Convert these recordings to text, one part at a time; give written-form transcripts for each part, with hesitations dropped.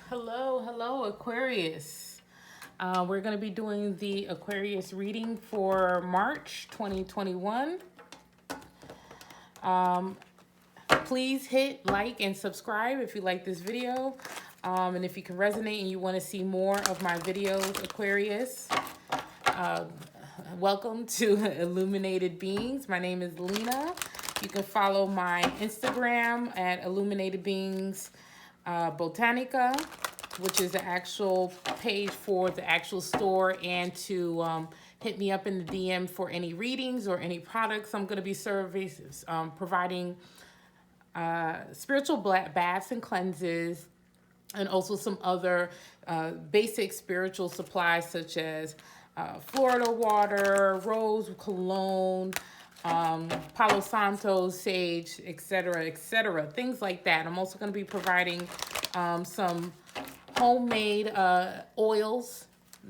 Hello, Aquarius. We're going to be doing the Aquarius reading for March 2021. Please hit like and subscribe if you like this video. And if you can resonate and you want to see more of my videos, Aquarius, welcome to Illuminated Beings. My name is Lena. You can follow my Instagram at Illuminated Beings Botanica, which is the actual page for the actual store, and to hit me up in the DM for any readings or any products. I'm going to be providing spiritual baths and cleanses, and also some other basic spiritual supplies such as Florida water, rose cologne, Palo Santo, sage, etc., things like that. I'm also going to be providing some homemade oils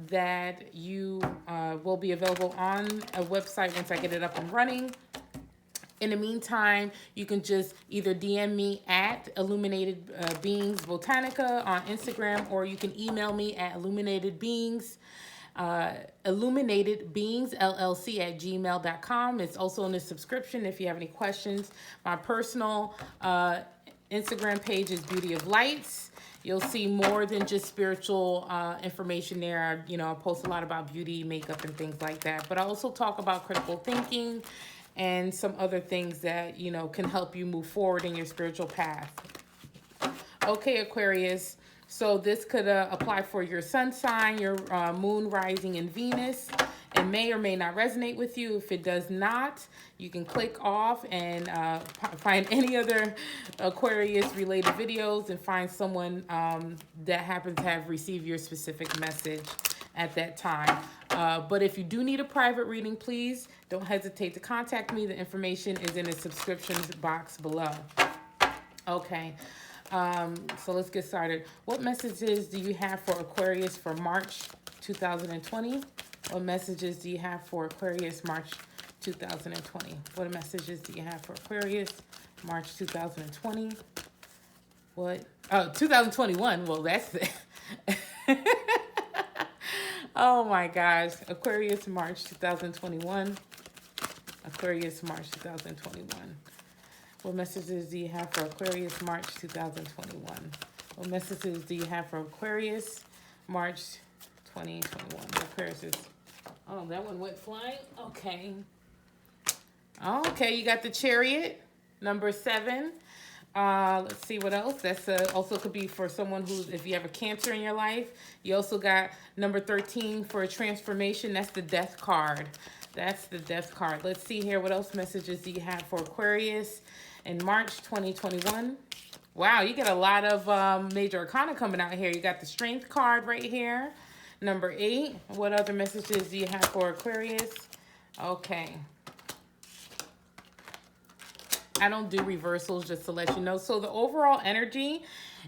that you will be available on a website once I get it up and running. In the meantime, you can just either DM me at Illuminated Beings Botanica on Instagram, or you can email me at illuminatedbeings@gmail.com. It's also in the subscription if you have any questions. My personal Instagram page is Beauty of Lights. You'll see more than just spiritual information there. I post a lot about beauty, makeup, and things like that. But I also talk about critical thinking and some other things that, can help you move forward in your spiritual path. Okay, Aquarius. So this could apply for your sun sign, your moon rising in Venus. It may or may not resonate with you. If it does not, you can click off and find any other Aquarius related videos and find someone that happens to have received your specific message at that time. But if you do need a private reading, please don't hesitate to contact me. The information is in the subscriptions box below. Okay. So let's get started. What messages do you have for Aquarius for March 2020? What messages do you have for Aquarius March 2020? What messages do you have for Aquarius March 2020? What? Oh, 2021. Well, that's it. Oh my gosh. Aquarius March 2021. Aquarius March 2021. What messages do you have for Aquarius March 2021? What messages do you have for Aquarius March 2021? Aquarius is... Oh, that one went flying? Okay. Okay, you got the Chariot, number 7. Let's see what else. That's also could be for someone who's, if you have a Cancer in your life. You also got number 13 for a transformation. That's the Death card. That's the Death card. Let's see here. What else messages do you have for Aquarius in March 2021? Wow, you get a lot of major arcana coming out here. You got the Strength card right here, number 8. What other messages do you have for Aquarius? Okay. I don't do reversals, just to let you know. So the overall energy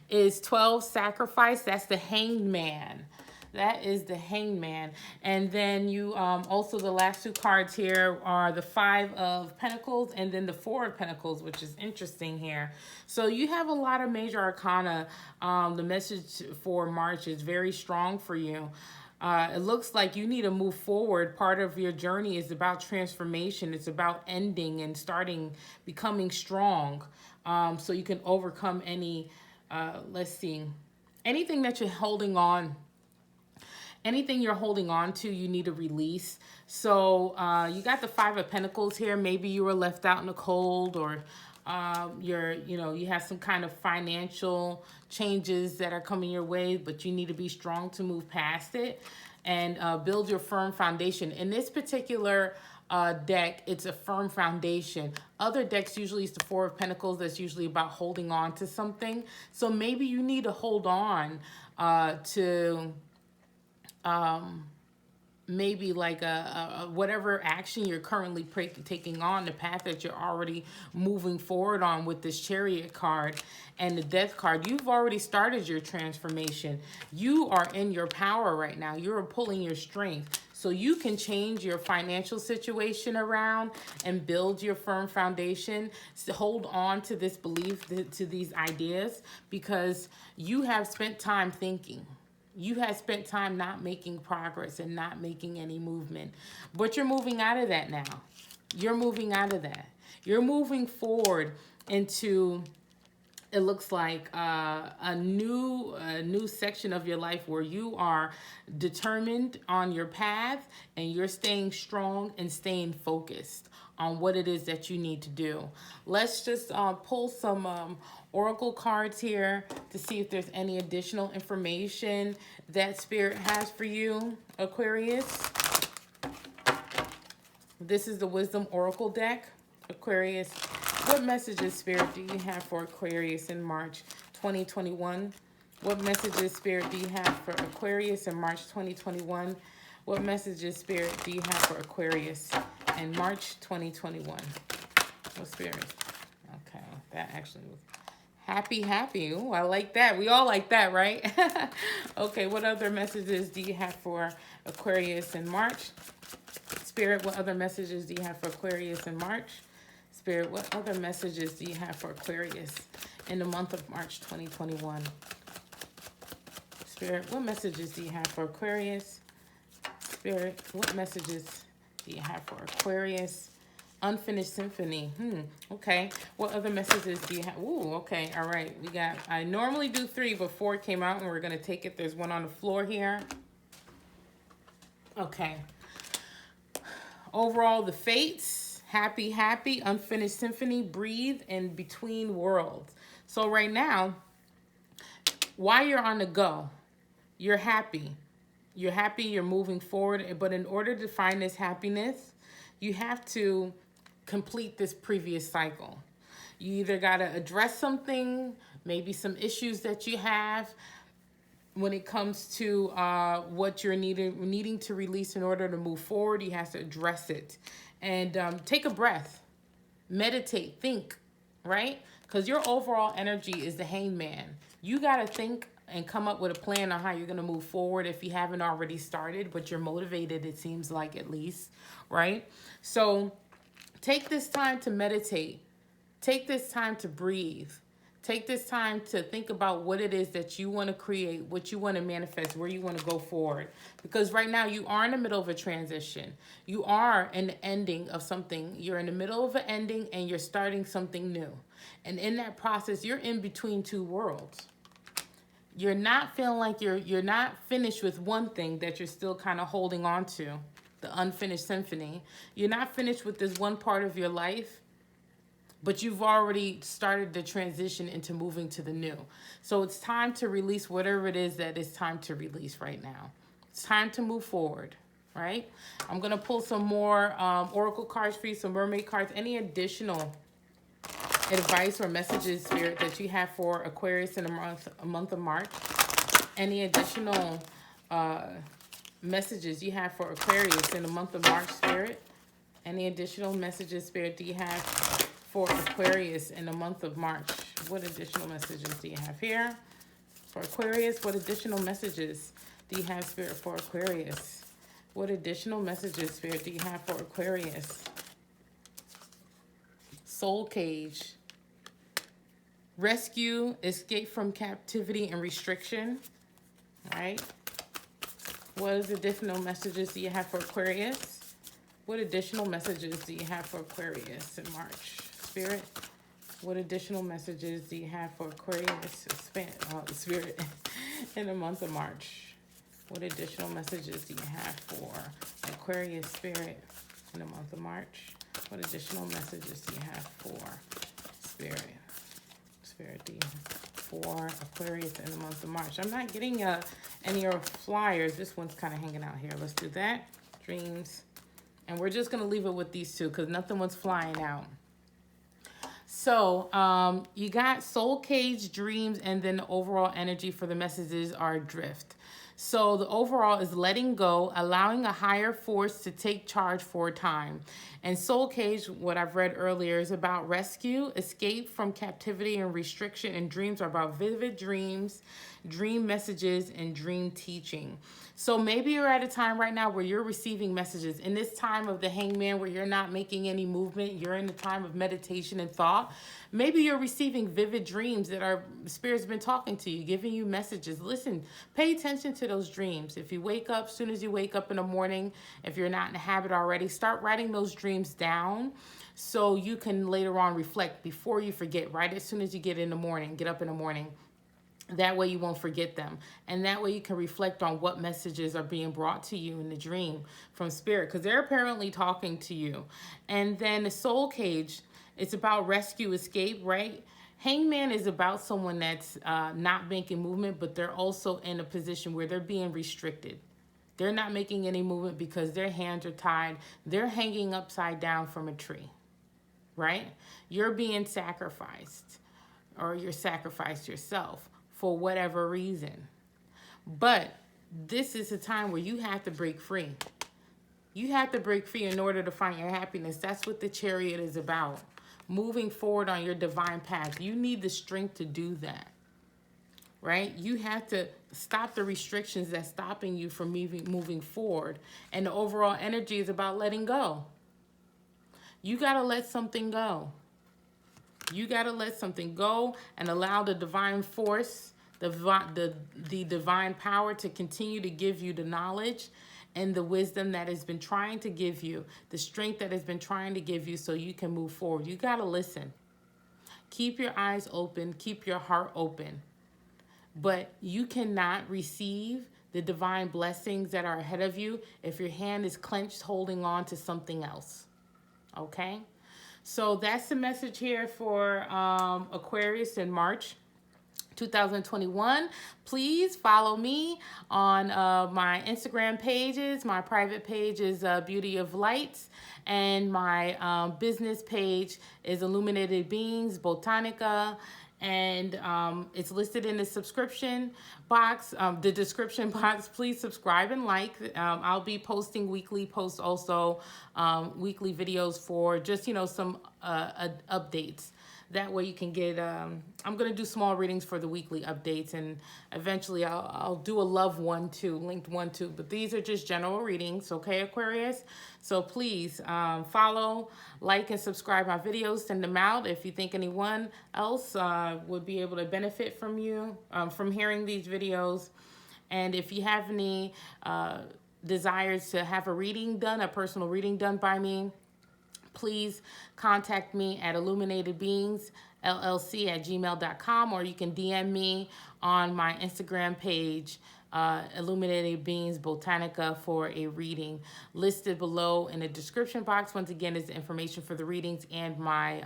is 12 sacrifice. That's the Hanged Man. That is the Hanged Man. And then you also, the last 2 cards here are the 5 of Pentacles and then the 4 of Pentacles, which is interesting here. So you have a lot of major arcana. The message for March is very strong for you. It looks like you need to move forward. Part of your journey is about transformation. It's about ending and starting, becoming strong. So you can overcome any, let's see, anything that you're holding on. Anything you're holding on to, you need to release. So you got the 5 of Pentacles here. Maybe you were left out in the cold, or you have some kind of financial changes that are coming your way, but you need to be strong to move past it and build your firm foundation. In this particular deck, it's a firm foundation. Other decks usually is the 4 of Pentacles. That's usually about holding on to something. So maybe you need to hold on to maybe like a whatever action you're currently taking on, the path that you're already moving forward on with this Chariot card and the Death card. You've already started your transformation. You are in your power right now. You're pulling your strength. so you can change your financial situation around and build your firm foundation. So hold on to this belief, to these ideas, because you have spent time thinking. You have spent time not making progress and not making any movement. But you're moving out of that now. You're moving out of that. You're moving forward into, it looks like a new section of your life where you are determined on your path, and you're staying strong and staying focused on what it is that you need to do. Let's just pull some oracle cards here to see if there's any additional information that Spirit has for you, Aquarius. This is the Wisdom Oracle deck, Aquarius. What messages, Spirit, do you have for Aquarius in March 2021? What messages, Spirit, do you have for Aquarius in March 2021? What messages, Spirit, do you have for Aquarius in March 2021? Oh, Spirit. Okay, that actually was happy. Ooh, I like that. We all like that, right? Okay, what other messages do you have for Aquarius in March? Spirit, what other messages do you have for Aquarius in March? Spirit, what other messages do you have for Aquarius in the month of March 2021? Spirit, what messages do you have for Aquarius? Spirit, what messages do you have for Aquarius? Unfinished symphony. Okay. What other messages do you have? Ooh, okay. All right. We got, I normally do 3, but 4 came out and we're going to take it. There's one on the floor here. Okay. Overall, the fates, happy, unfinished symphony, breathe, and between worlds. So right now, while you're on the go, you're happy. You're happy, you're moving forward. But in order to find this happiness, you have to complete this previous cycle. You either got to address something, maybe some issues that you have when it comes to what you're needing to release in order to move forward. You have to address it. And take a breath, meditate, think, right? Because your overall energy is the hangman. You got to think and come up with a plan on how you're going to move forward if you haven't already started, but you're motivated, it seems like, at least, right? So take this time to meditate. Take this time to breathe. Take this time to think about what it is that you want to create, what you want to manifest, where you want to go forward. Because right now you are in the middle of a transition. You are in the ending of something. You're in the middle of an ending and you're starting something new. And in that process, you're in between 2 worlds. You're not feeling like you're not finished with one thing that you're still kind of holding on to, the unfinished symphony. You're not finished with this one part of your life, but you've already started the transition into moving to the new. So it's time to release whatever it is that is time to release right now. It's time to move forward, right? I'm going to pull some more oracle cards for you, some mermaid cards. Any additional advice or messages, Spirit, that you have for Aquarius in a month of March? Any additional messages you have for Aquarius in the month of March, Spirit? Any additional messages, Spirit, do you have for Aquarius in the month of March? What additional messages do you have here for Aquarius? What additional messages do you have, Spirit, for Aquarius? What additional messages, Spirit, do you have for Aquarius? Soul cage. Rescue, escape from captivity and restriction. All right. What additional messages do you have for Aquarius? What additional messages do you have for Aquarius in March? Spirit, what additional messages do you have for Aquarius, Spirit, in the month of March? What additional messages do you have for Aquarius, Spirit, in the month of March? What additional messages do you have for Spirit, for Aquarius in the month of March? I'm not getting any of your flyers. This one's kind of hanging out here. Let's do that. Dreams. And we're just going to leave it with these 2 because nothing was flying out. So you got soul cage, dreams, and then the overall energy for the messages are drift. So the overall is letting go, allowing a higher force to take charge for a time. And Soul Cage, what I've read earlier, is about rescue, escape from captivity and restriction, and dreams are about vivid dreams, dream messages, and dream teaching. So maybe you're at a time right now where you're receiving messages. In this time of the hangman where you're not making any movement, you're in the time of meditation and thought. Maybe you're receiving vivid dreams that our spirit's been talking to you, giving you messages. Listen, pay attention to those dreams. If you wake up, as soon as you wake up in the morning, if you're not in the habit already, start writing those dreams down so you can later on reflect before you forget, right? As soon as you get up in the morning. That way you won't forget them. And that way you can reflect on what messages are being brought to you in the dream from spirit, because they're apparently talking to you. And then the soul cage, it's about rescue, escape, right? Hangman is about someone that's not making movement, but they're also in a position where they're being restricted. They're not making any movement because their hands are tied. They're hanging upside down from a tree, right? You're being sacrificed, or you're sacrificed yourself for whatever reason. But this is a time where you have to break free. You have to break free in order to find your happiness. That's what the Chariot is about. Moving forward on your divine path. You need the strength to do that, right? You have to stop the restrictions that's stopping you from moving forward. And the overall energy is about letting go. You got to let something go. You got to let something go and allow the divine force, the divine power to continue to give you the knowledge and the wisdom that has been trying to give you, the strength that has been trying to give you so you can move forward. You got to listen. Keep your eyes open. Keep your heart open. But you cannot receive the divine blessings that are ahead of you if your hand is clenched holding on to something else. Okay? So that's the message here for Aquarius in March 2021. Please follow me on my Instagram pages. My private page is Beauty of Lights, and my business page is Illuminated Beings Botanica. And it's listed in the subscription box, the description box. Please subscribe and like. I'll be posting weekly posts also, weekly videos for just, some updates. That way you can get, I'm going to do small readings for the weekly updates, and eventually I'll do a love one too, linked one too. But these are just general readings, okay, Aquarius? So please follow, like, and subscribe my videos. Send them out if you think anyone else would be able to benefit from from hearing these videos. And if you have any desires to have a reading done, a personal reading done by me, please contact me at illuminatedbeings.llc@gmail.com, or you can DM me on my Instagram page, Illuminated Beings Botanica, for a reading. Listed below in the description box, once again, is the information for the readings and my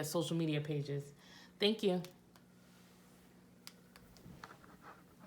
social media pages. Thank you.